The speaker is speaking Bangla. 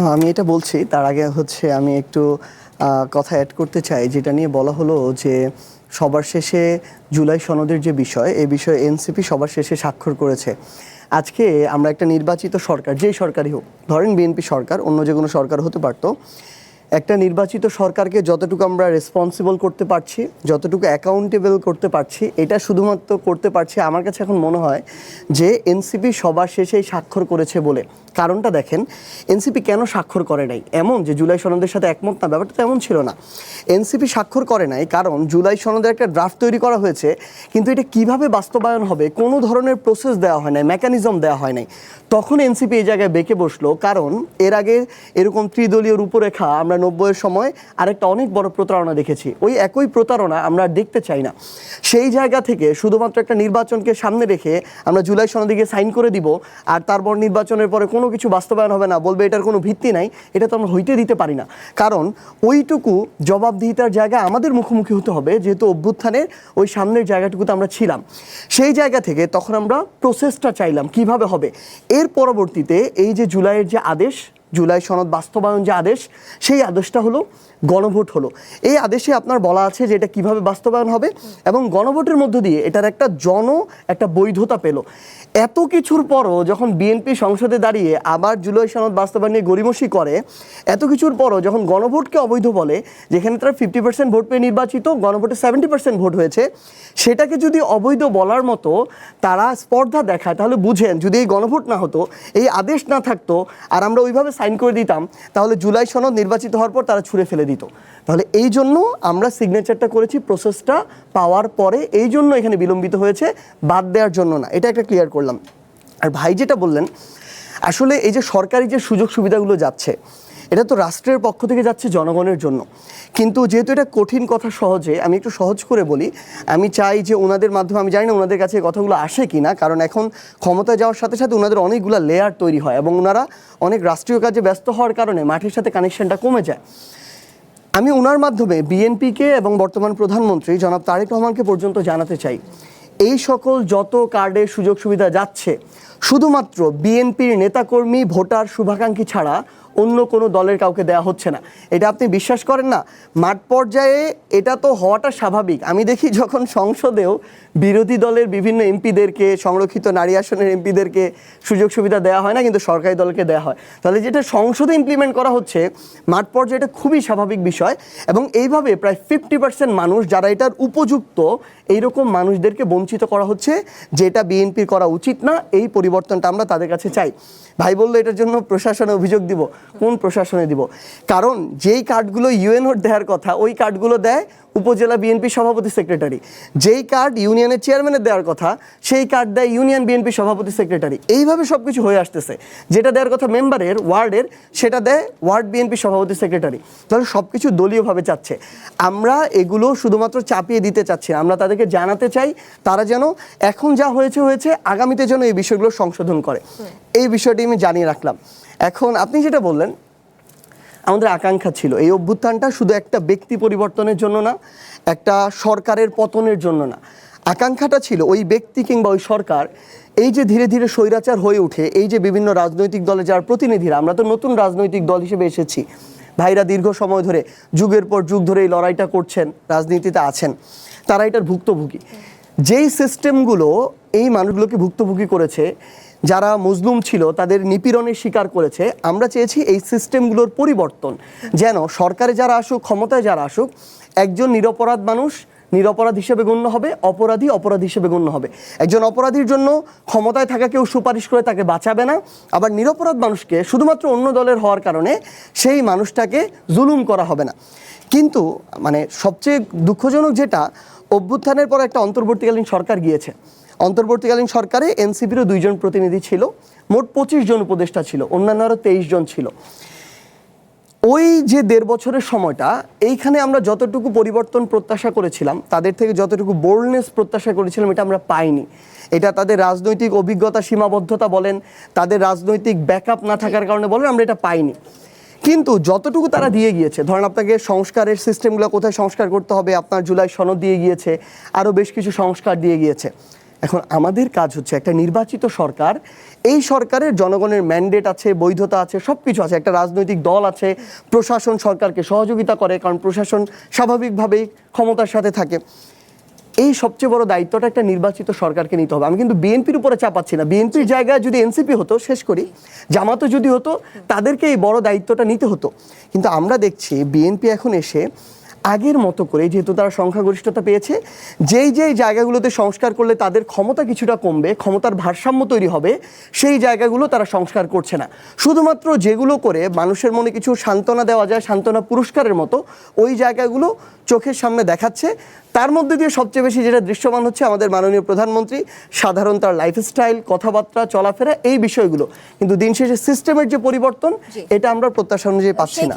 আমি এটা বলছি, তার আগে হচ্ছে আমি একটু কথা অ্যাড করতে চাই, যেটা নিয়ে বলা হলো যে সবার শেষে জুলাই সনদের যে বিষয়, এই বিষয়ে এনসিপি সবার শেষে স্বাক্ষর করেছে। আজকে আমরা একটা নির্বাচিত সরকার, যেই সরকারই হোক, ধরেন বিএনপি সরকার, অন্য যে কোনো সরকার হতে পারতো, একটা নির্বাচিত সরকারকে যতটুকু আমরা রেসপন্সিবল করতে পারছি, যতটুকু অ্যাকাউন্টেবল করতে পারছি, এটা শুধুমাত্র করতে পারছি আমার কাছে এখন মনে হয় যে এনসিপি সবার শেষেই স্বাক্ষর করেছে বলে। কারণটা দেখেন, এনসিপি কেন স্বাক্ষর করে নাই এমন যে জুলাই সনদের সাথে একমত না, ব্যাপারটা তো এমন ছিল না। এনসিপি স্বাক্ষর করে নাই কারণ জুলাই সনদের একটা ড্রাফট তৈরি করা হয়েছে, কিন্তু এটা কিভাবে বাস্তবায়ন হবে কোনো ধরনের প্রসেস দেওয়া হয় নাই, মেকানিজম দেওয়া হয় নাই। তখন এনসিপি এই জায়গায় বেঁকে বসলো, কারণ এর আগে এরকম ত্রিদলীয় রূপরেখা আমরা 90-এর সময় আরেকটা অনেক বড় প্রতারণা দেখেছি। ওই একই প্রতারণা আমরা দেখতে চাই না। সেই জায়গা থেকে শুধুমাত্র একটা নির্বাচনকে সামনে রেখে আমরা জুলাই সনদে গিয়ে সাইন করে দিব, আর তারপর নির্বাচনের পরে কোনো কিছু বাস্তবায়ন হবে না, বলবে এটার কোনো ভিত্তি নাই, এটা তো আমরা হইতে দিতে পারি না। কারণ ওইটুকু জবাবদিহিতার জায়গা আমাদের মুখোমুখি হতে হবে, যেহেতু অভ্যুত্থানের ওই সামনের জায়গাটুকুতে আমরা ছিলাম। সেই জায়গা থেকে তখন আমরা প্রসেসটা চাইলাম কিভাবে হবে। এর পরবর্তীতে এই যে জুলাইয়ের যে আদেশ, জুলাই সনদ বাস্তবায়ন যে আদেশ, সেই আদেশটা হলো গণভোট হলো। এই আদেশে আপনার বলা আছে যে এটা কীভাবে বাস্তবায়ন হবে, এবং গণভোটের মধ্য দিয়ে এটার একটা বৈধতা পেল। এত কিছুর পরও যখন বিএনপি সংসদে দাঁড়িয়ে আবার জুলাই সনদ বাস্তবায়ন নিয়ে গড়িমসি করে, এত কিছুর পরও যখন গণভোটকে অবৈধ বলে, যেখানে তারা 50% ভোট পেয়ে নির্বাচিত, গণভোটে 70% ভোট হয়েছে, সেটাকে যদি অবৈধ বলার মতো তারা স্পর্ধা দেখায়, তাহলে বুঝেন যদি এই গণভোট না হতো, এই আদেশ না থাকতো, আর আমরা ওইভাবে সাইন করে দিতাম, তাহলে জুলাই সনদ নির্বাচিত হওয়ার পর তারা ছুঁড়ে ফেলে দিত। তাহলে এই জন্য আমরা সিগনেচারটা করেছি প্রসেসটা পাওয়ার পরে, এই জন্য এখানে বিলম্বিত হয়েছে, বাদ দেওয়ার জন্য না। এটা একটা ক্লিয়ার করলাম। আর ভাই যেটা বললেন, আসলে এই যে সরকারি যে সুযোগ সুবিধাগুলো যাচ্ছে, এটা তো রাষ্ট্রের পক্ষ থেকে যাচ্ছে জনগণের জন্য। কিন্তু যেহেতু এটা কঠিন কথা, সহজে আমি একটু সহজ করে বলি। আমি চাই যে ওনাদের মাধ্যমে, আমি জানি না ওনাদের কাছে এই কথাগুলো আসে কি না, কারণ এখন ক্ষমতায় যাওয়ার সাথে সাথে ওনাদের অনেকগুলো লেয়ার তৈরি হয়, এবং ওনারা অনেক রাষ্ট্রীয় কাজে ব্যস্ত হওয়ার কারণে মাঠের সাথে কানেকশনটা কমে যায়। আমি ওনার মাধ্যমে বিএনপিকে এবং বর্তমান প্রধানমন্ত্রী জনাব তারেক রহমানকে পর্যন্ত জানাতে চাই, এই সকল যত কার্ডের সুযোগ সুবিধা যাচ্ছে, শুধুমাত্র বিএনপির নেতাকর্মী, ভোটার, শুভাকাঙ্ক্ষী ছাড়া অন্য কোনো দলের কাউকে দেওয়া হচ্ছে না। এটা আপনি বিশ্বাস করেন না? মাঠ পর্যায়ে এটা তো হওয়াটা স্বাভাবিক। আমি দেখি যখন সংসদেও বিরোধী দলের বিভিন্ন এমপিদেরকে, সংরক্ষিত নারী আসনের এমপিদেরকে সুযোগ সুবিধা দেওয়া হয় না, কিন্তু সরকারি দলকে দেওয়া হয়। তাহলে যেটা সংসদে ইমপ্লিমেন্ট করা হচ্ছে, মাঠ পর্যায়ে এটা খুবই স্বাভাবিক বিষয়। এবং এইভাবে প্রায় 50% মানুষ যারা এটার উপযুক্ত, এইরকম মানুষদেরকে বঞ্চিত করা হচ্ছে, যেটা বিএনপির করা উচিত না। এই পরিবর্তনটা আমরা তাদের কাছে চাই। ভাই বললো এটার জন্য প্রশাসনে অভিযোগ দিব। কোন প্রশাসনে দিব? কারণ যেই কার্ডগুলো ইউএনওর দেওয়ার কথা, ওই কার্ডগুলো দেয় উপজেলা বিএনপি সভাপতি সেক্রেটারি। যেই কার্ড ইউনিয়নের চেয়ারম্যানের দেওয়ার কথা, সেই কার্ড দেয় ইউনিয়ন বিএনপি সভাপতি সেক্রেটারি। এইভাবে সব কিছু হয়ে আসতেছে। যেটা দেওয়ার কথা মেম্বারের, ওয়ার্ডের, সেটা দেয় ওয়ার্ড বিএনপি সভাপতি সেক্রেটারি। তাহলে সব কিছু দলীয়ভাবে চাচ্ছে। আমরা এগুলো শুধুমাত্র চাপিয়ে দিতে চাচ্ছি, আমরা তাদেরকে জানাতে চাই তারা যেন এখন যা হয়েছে হয়েছে, আগামীতে যেন এই বিষয়গুলো সংশোধন করে। এই বিষয়টি আমি জানিয়ে রাখলাম। এখন আপনি যেটা বললেন, আমাদের আকাঙ্ক্ষা ছিল এই অভ্যুত্থানটা শুধু একটা ব্যক্তি পরিবর্তনের জন্য না, একটা সরকারের পতনের জন্য না। আকাঙ্ক্ষাটা ছিল ওই ব্যক্তি কিংবা ওই সরকার এই যে ধীরে ধীরে স্বৈরাচার হয়ে ওঠে, এই যে বিভিন্ন রাজনৈতিক দলে যার প্রতিনিধিরা, আমরা তো নতুন রাজনৈতিক দল হিসেবে এসেছি, ভাইরা দীর্ঘ সময় ধরে, যুগের পর যুগ ধরে এই লড়াইটা করছেন, রাজনীতিতে আছেন, তারা এটার ভুক্তভোগী। যেই সিস্টেমগুলো এই মানুষগুলোকে ভুক্তভোগী করেছে, যারা মজলুম ছিল তাদের নিপীড়নের শিকার করেছে, আমরা চেয়েছি এই সিস্টেমগুলোর পরিবর্তন, যেন সরকারে যারা আসুক, ক্ষমতায় যারা আসুক, একজন নিরপরাধ মানুষ নিরপরাধ হিসেবে গণ্য হবে, অপরাধী অপরাধ হিসেবে গণ্য হবে। একজন অপরাধীর জন্য ক্ষমতায় থাকা কেউ সুপারিশ করে তাকে বাঁচাবে না, আবার নিরপরাধ মানুষকে শুধুমাত্র অন্য দলের হওয়ার কারণে সেই মানুষটাকে জুলুম করা হবে না। কিন্তু মানে সবচেয়ে দুঃখজনক যেটা, অভ্যুত্থানের পর একটা অন্তর্বর্তীকালীন সরকার গিয়েছে। অন্তর্বর্তীকালীন সরকারে এনসিপিরও 2 জন প্রতিনিধি ছিল, মোট 25 জন উপদেষ্টা ছিল, অন্যান্য আরও 23 জন ছিল। ওই যে 1.5 বছরের সময়টা, এইখানে আমরা যতটুকু পরিবর্তন প্রত্যাশা করেছিলাম, তাদের থেকে যতটুকু বোল্ডনেস প্রত্যাশা করেছিলাম, এটা আমরা পাইনি। এটা তাদের রাজনৈতিক অভিজ্ঞতা সীমাবদ্ধতা বলেন, তাদের রাজনৈতিক ব্যাকআপ না থাকার কারণে বলেন, আমরা এটা পাইনি। কিন্তু যতটুকু তারা দিয়ে গিয়েছে, ধরেন আপনাকে সংস্কারের সিস্টেমগুলো কোথায় সংস্কার করতে হবে, আপনার জুলাই সনদ দিয়ে গিয়েছে, আরও বেশ কিছু সংস্কার দিয়ে গিয়েছে। এখন আমাদের কাজ হচ্ছে একটা নির্বাচিত সরকার, এই সরকারের জনগণের ম্যান্ডেট আছে, বৈধতা আছে, সব কিছু আছে, একটা রাজনৈতিক দল আছে, প্রশাসন সরকারকে সহযোগিতা করে, কারণ প্রশাসন স্বাভাবিকভাবেই ক্ষমতার সাথে থাকে। এই সবচেয়ে বড় দায়িত্বটা একটা নির্বাচিত সরকারকে নিতে হবে। আমি কিন্তু বিএনপির উপরে চাপাচ্ছি না, বিএনপির জায়গায় যদি এনসিপি হতো, শেষ করি, জামাতও যদি হতো, তাদেরকে এই বড় দায়িত্বটা নিতে হতো। কিন্তু আমরা দেখছি বিএনপি এখন এসে আগের মতো করে, যেহেতু তারা সংখ্যাগরিষ্ঠতা পেয়েছে, যেই যেই জায়গাগুলোতে সংস্কার করলে তাদের ক্ষমতা কিছুটা কমবে, ক্ষমতার ভারসাম্য তৈরি হবে, সেই জায়গাগুলো তারা সংস্কার করছে না। শুধুমাত্র যেগুলো করে মানুষের মনে কিছু সান্ত্বনা দেওয়া যায়, সান্ত্বনা পুরস্কারের মতো, ওই জায়গাগুলো চোখের সামনে দেখাচ্ছে। তার মধ্যে দিয়ে সবচেয়ে বেশি যেটা দৃশ্যমান হচ্ছে আমাদের মাননীয় প্রধানমন্ত্রী, সাধারণ তার লাইফস্টাইল, কথাবার্তা, চলাফেরা, এই বিষয়গুলো। কিন্তু দিন শেষে সিস্টেমের যে পরিবর্তন, এটা আমরা প্রত্যাশা অনুযায়ী পাচ্ছি না।